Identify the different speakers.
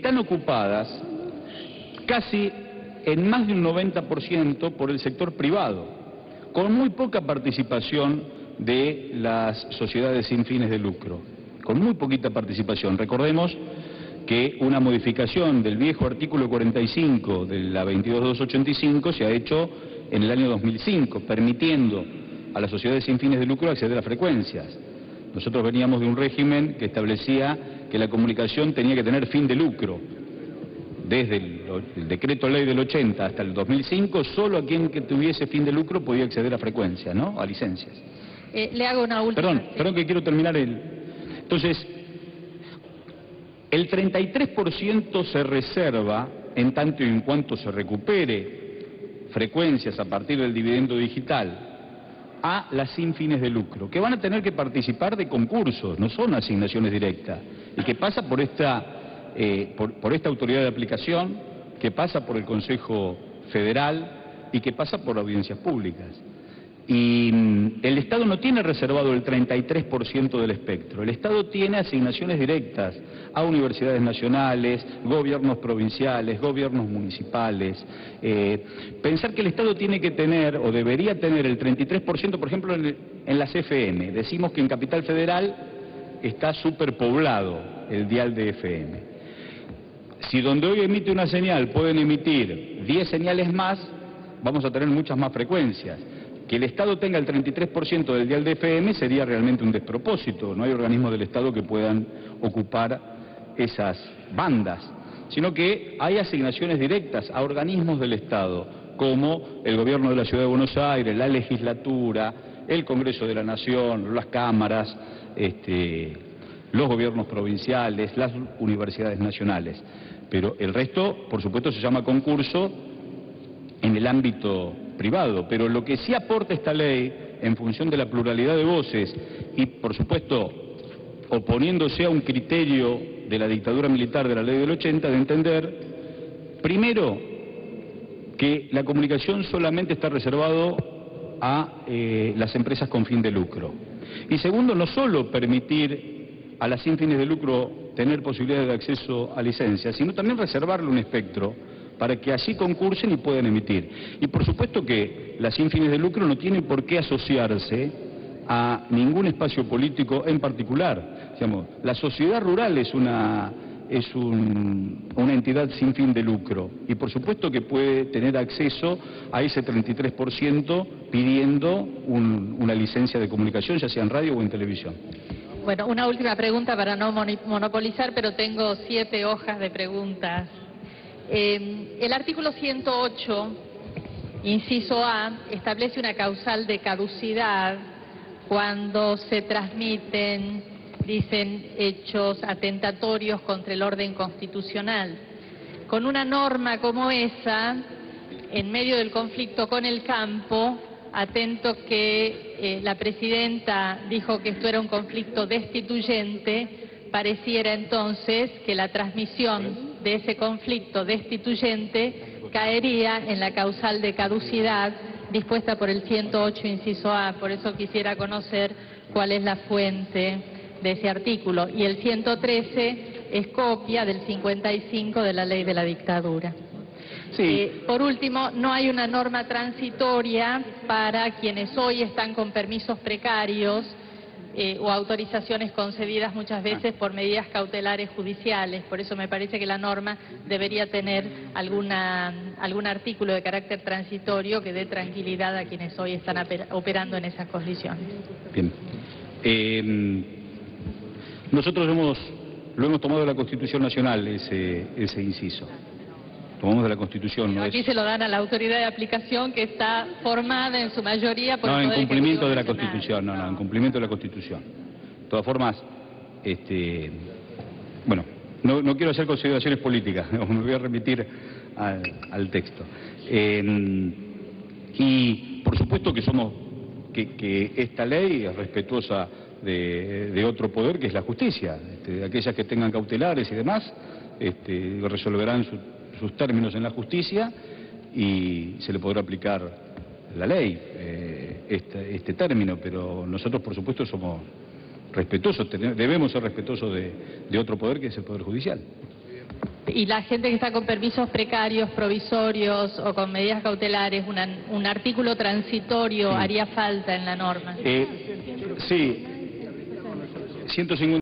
Speaker 1: están ocupadas casi en más de un 90% por el sector privado, con muy poca participación de las sociedades sin fines de lucro, con muy poquita participación. Recordemos que una modificación del viejo artículo 45 de la 22285 se ha hecho en el año 2005, permitiendo a las sociedades sin fines de lucro acceder a frecuencias. Nosotros veníamos de un régimen que establecía que la comunicación tenía que tener fin de lucro. Desde el decreto ley del 80 hasta el 2005, solo a quien que tuviese fin de lucro podía acceder a frecuencias, ¿no? A licencias.
Speaker 2: Le hago una última...
Speaker 1: Perdón que quiero terminar Entonces, el 33% se reserva, en tanto y en cuanto se recupere frecuencias a partir del dividendo digital, a las sin fines de lucro, que van a tener que participar de concursos, no son asignaciones directas, y que pasa por esta autoridad de aplicación, que pasa por el Consejo Federal y que pasa por audiencias públicas. Y el Estado no tiene reservado el 33% del espectro, el Estado tiene asignaciones directas a universidades nacionales, gobiernos provinciales, gobiernos municipales. Pensar que el Estado tiene que tener, o debería tener, el 33%, por ejemplo, en las FM. Decimos que en Capital Federal está superpoblado el dial de FM. Si donde hoy emite una señal pueden emitir 10 señales más, vamos a tener muchas más frecuencias. Que el Estado tenga el 33% del dial de FM sería realmente un despropósito. No hay organismos del Estado que puedan ocupar esas bandas, sino que hay asignaciones directas a organismos del Estado, como el Gobierno de la Ciudad de Buenos Aires, la Legislatura, el Congreso de la Nación, las cámaras, los gobiernos provinciales, las universidades nacionales. Pero el resto, por supuesto, se llama concurso en el ámbito privado, pero lo que sí aporta esta ley, en función de la pluralidad de voces y, por supuesto, oponiéndose a un criterio de la dictadura militar de la ley del 80, de entender, primero, que la comunicación solamente está reservado a las empresas con fin de lucro. Y segundo, no solo permitir a las sin fines de lucro tener posibilidades de acceso a licencias, sino también reservarle un espectro para que así concursen y puedan emitir. Y por supuesto que las sin fines de lucro no tienen por qué asociarse a ningún espacio político en particular. Digamos, la sociedad rural es una entidad sin fin de lucro y por supuesto que puede tener acceso a ese 33% pidiendo una licencia de comunicación, ya sea en radio o en televisión.
Speaker 2: Bueno, una última pregunta para no monopolizar, pero tengo 7 hojas de preguntas. El artículo 108, inciso A, establece una causal de caducidad cuando se transmiten, dicen, hechos atentatorios contra el orden constitucional. Con una norma como esa, en medio del conflicto con el campo, atento que la presidenta dijo que esto era un conflicto destituyente, pareciera entonces que la transmisión de ese conflicto destituyente caería en la causal de caducidad dispuesta por el 108, inciso A. Por eso quisiera conocer cuál es la fuente de ese artículo. Y el 113 es copia del 55 de la ley de la dictadura.
Speaker 1: Sí.
Speaker 2: Por último, no hay una norma transitoria para quienes hoy están con permisos precarios o autorizaciones concedidas muchas veces por medidas cautelares judiciales. Por eso me parece que la norma debería tener algún artículo de carácter transitorio que dé tranquilidad a quienes hoy están operando en esas condiciones.
Speaker 1: Bien. Nosotros lo hemos tomado de la Constitución Nacional, ese inciso. Tomamos de la Constitución.
Speaker 2: Pero aquí se lo dan a la autoridad de aplicación que está formada en su mayoría por el Poder
Speaker 1: en cumplimiento de la
Speaker 2: Ejecutivo
Speaker 1: Constitución, en cumplimiento de la Constitución. De todas formas, bueno, no quiero hacer consideraciones políticas, me voy a remitir al texto. Y por supuesto que esta ley es respetuosa de otro poder que es la justicia. Aquellas que tengan cautelares y demás resolverán sus términos en la justicia y se le podrá aplicar la ley, este término, pero nosotros por supuesto somos respetuosos, debemos ser respetuosos de otro poder que es el Poder Judicial.
Speaker 2: y la gente que está con permisos precarios, provisorios o con medidas cautelares, un artículo transitorio haría falta en la norma.
Speaker 1: Sí, 150.